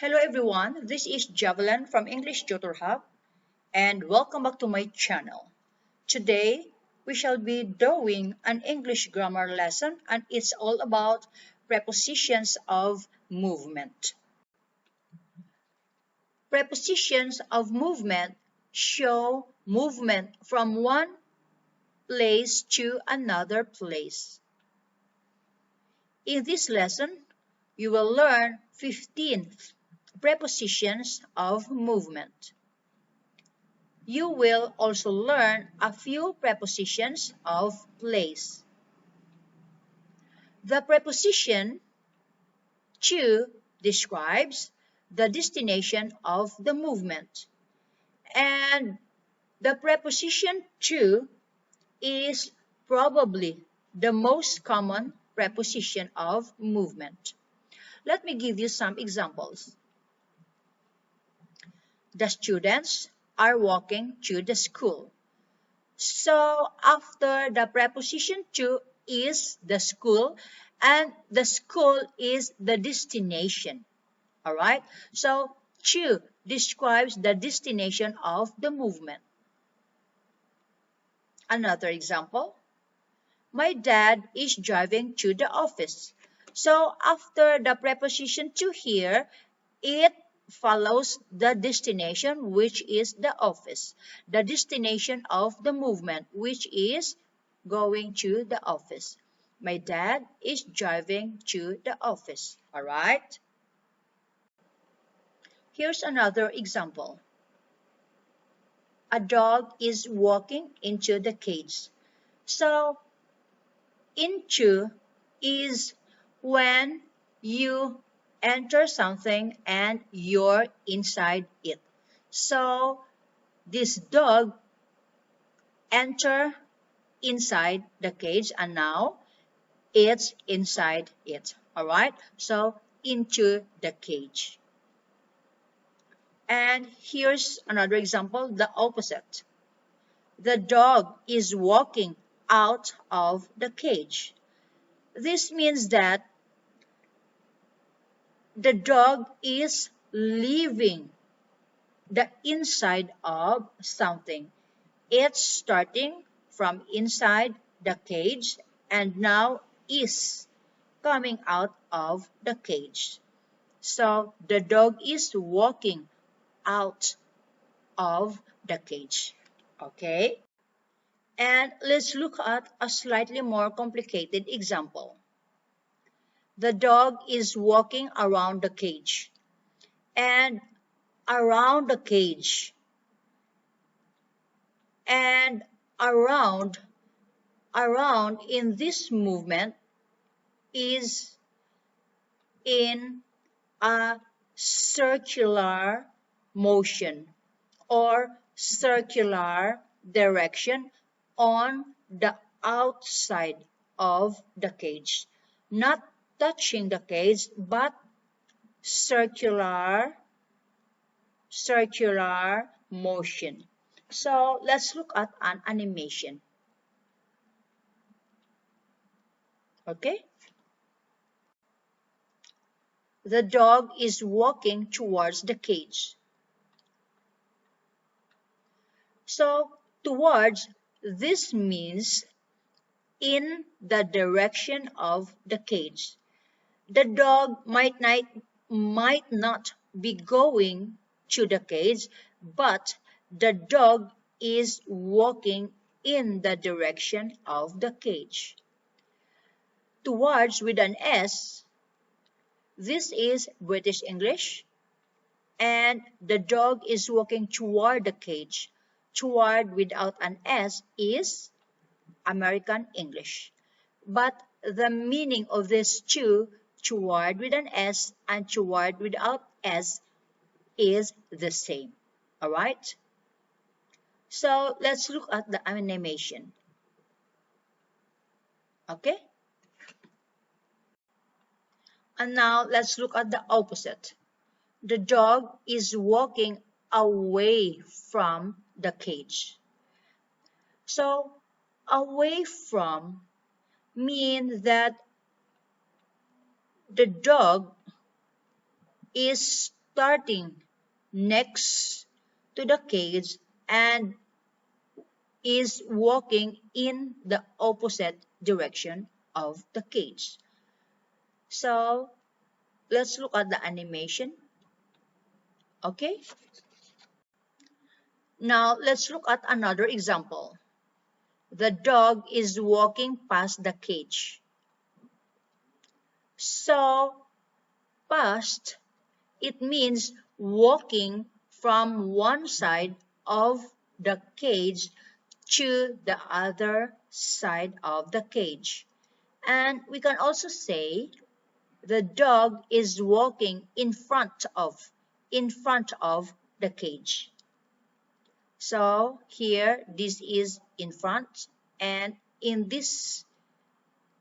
Hello everyone, this is Javelin from English Tutor Hub and welcome back to my channel. Today we shall be doing an English grammar lesson and it's all about prepositions of movement. Prepositions of movement show movement from one place to another place. In this lesson, you will learn 15 prepositions of movement. You will also learn a few prepositions of place. The preposition to describes the destination of the movement, and the preposition to is probably the most common preposition of movement. Let me give you some examples. The students are walking to the school. So after the preposition to is the school and the school is the destination. Alright? So to describes the destination of the movement. Another example. My dad is driving to the office. So after the preposition to here, it follows the destination, which is the office. The destination of the movement, which is going to the office. My dad is driving to the office. All right? Here's another example. A dog is walking into the cage. So, into is when you enter something and you're inside it. So this dog enter inside the cage and now it's inside it. Alright, so into the cage. And here's another example, the opposite. The dog is walking out of the cage. This means that the dog is leaving the inside of something. It's starting from inside the cage and now is coming out of the cage. So the dog is walking out of the cage. Okay? And let's look at a slightly more complicated example. The dog is walking around the cage. And around the cage and around in this movement is in a circular motion or circular direction on the outside of the cage, not touching the cage but circular motion. So let's look at an animation. Okay? The dog is walking towards the cage. So towards, this means in the direction of the cage. The dog might not be going to the cage, but the dog is walking in the direction of the cage. Towards with an S, this is British English, and the dog is walking toward the cage. Toward without an S is American English. But the meaning of these two, toward with an S and toward without S, is the same. Alright? So let's look at the animation. Okay? And now let's look at the opposite. The dog is walking away from the cage. So away from means that the dog is starting next to the cage and is walking in the opposite direction of the cage. So let's look at the animation. Okay. Now let's look at another example. The dog is walking past the cage. So past, it means walking from one side of the cage to the other side of the cage. And we can also say the dog is walking in front of the cage. So here this is in front, and in this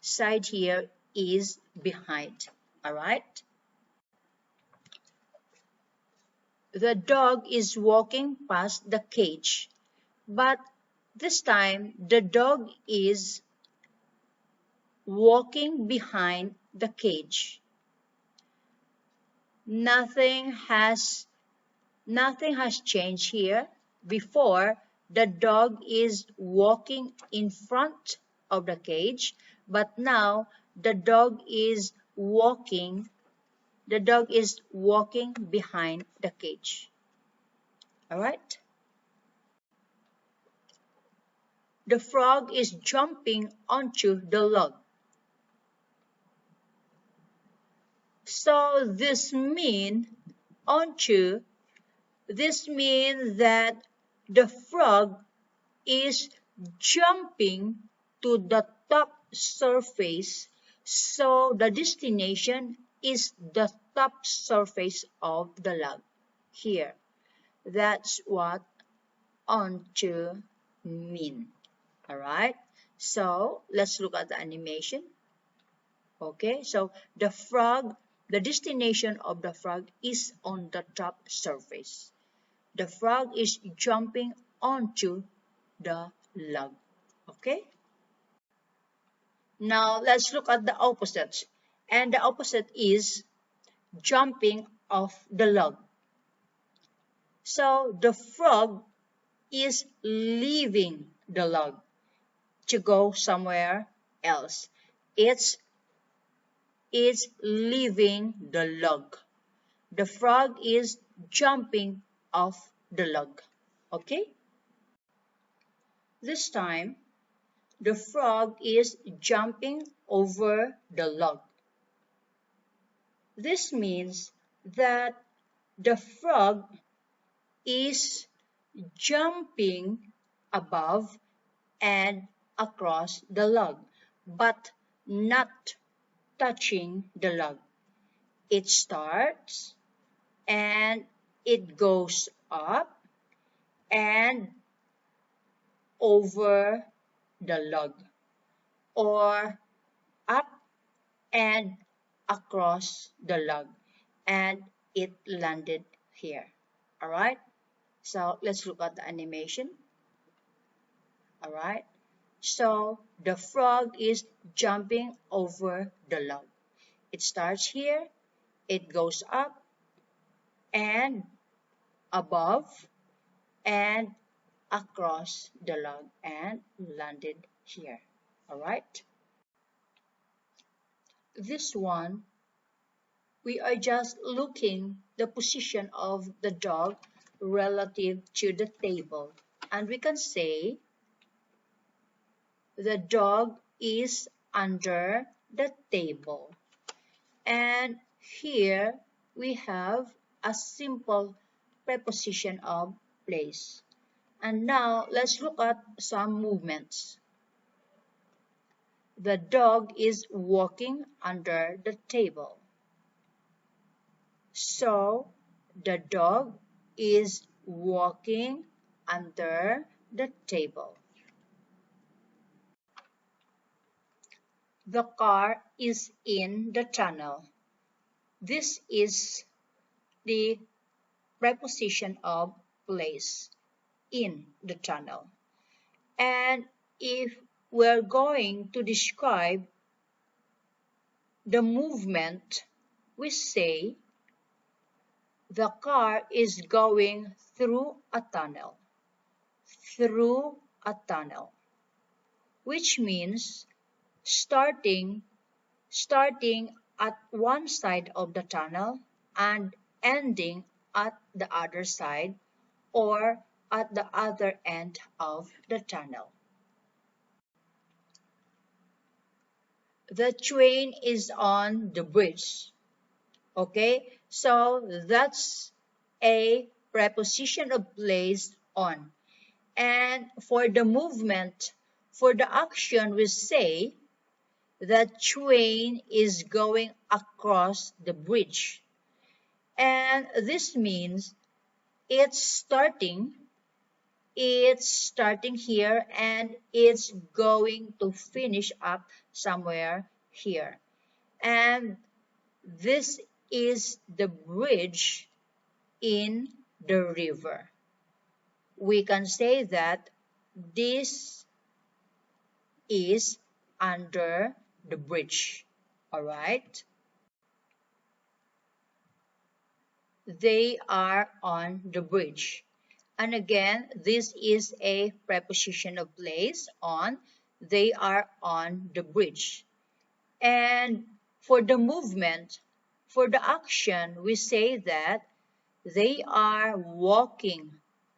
side here is behind. All right. The dog is walking past the cage, but this time the dog is walking behind the cage. Nothing has changed here. Before, the dog is walking in front of the cage, but now the dog is walking behind the cage. All right? The frog is jumping onto the log. So this means that the frog is jumping to the top surface. So the destination is the top surface of the log here. That's what onto mean. All right. So let's look at the animation. Okay. So the destination of the frog is on the top surface. The frog is jumping onto the log. Okay. Now let's look at the opposite. And the opposite is jumping off the log. So the frog is leaving the log to go somewhere else. It's leaving the log. The frog is jumping off the log. Okay? This time, the frog is jumping over the log. This means that the frog is jumping above and across the log, but not touching the log. It starts and it goes up and over the log, or up and across the log, and it landed here. All right. So let's look at the animation. All right. So the frog is jumping over the log. It starts here, it goes up and above and across the log and landed here. All right. This one, we are just looking the position of the dog relative to the table, and we can say the dog is under the table. And here we have a simple preposition of place. And now let's look at some movements. The dog is walking under the table. So the dog is walking under the table. The car is in the tunnel. This is the preposition of place, in the tunnel. And if we're going to describe the movement, we say The car is going through a tunnel. Through a tunnel, which means starting at one side of the tunnel and ending at the other side or at the other end of the tunnel. The train is on the bridge. Okay, so that's a preposition of place on. And for the movement, for the action, we say the train is going across the bridge. And this means it's starting here and it's going to finish up somewhere here. And this is the bridge in the river. We can say that this is under the bridge. All right? They are on the bridge. And again, this is a preposition of place on. They are on the bridge. And for the movement, for the action, we say that they are walking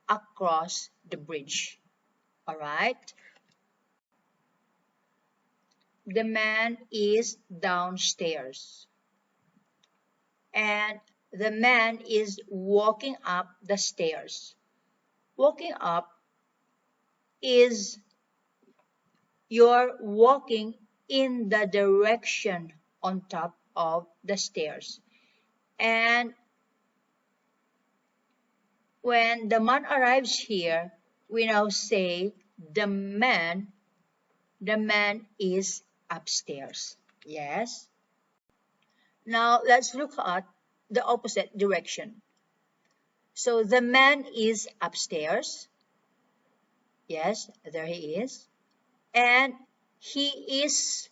across the bridge. All right? The man is downstairs. And the man is walking up the stairs. Walking up is you're walking in the direction on top of the stairs. And when the man arrives here, we now say the man is upstairs. Yes. Now let's look at the opposite direction. So the man is upstairs. Yes, there he is. And he is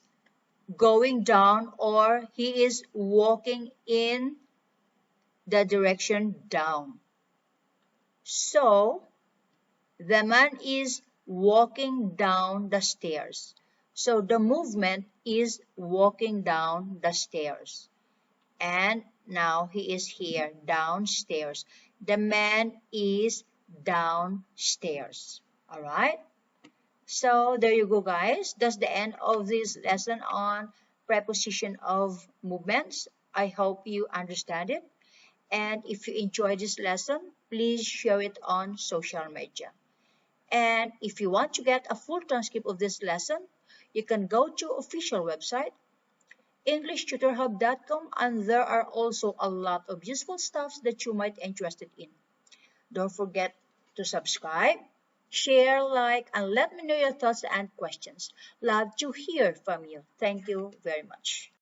going down or he is walking in the direction down. So the man is walking down the stairs. So the movement is walking down the stairs. And now he is here, downstairs. The man is downstairs. All right? So there you go, guys. That's the end of this lesson on preposition of movements. I hope you understand it. And if you enjoy this lesson, please share it on social media. And if you want to get a full transcript of this lesson, you can go to official website, englishtutorhub.com, and there are also a lot of useful stuff that you might be interested in. Don't forget to subscribe, share, like, and let me know your thoughts and questions. Love to hear from you. Thank you very much.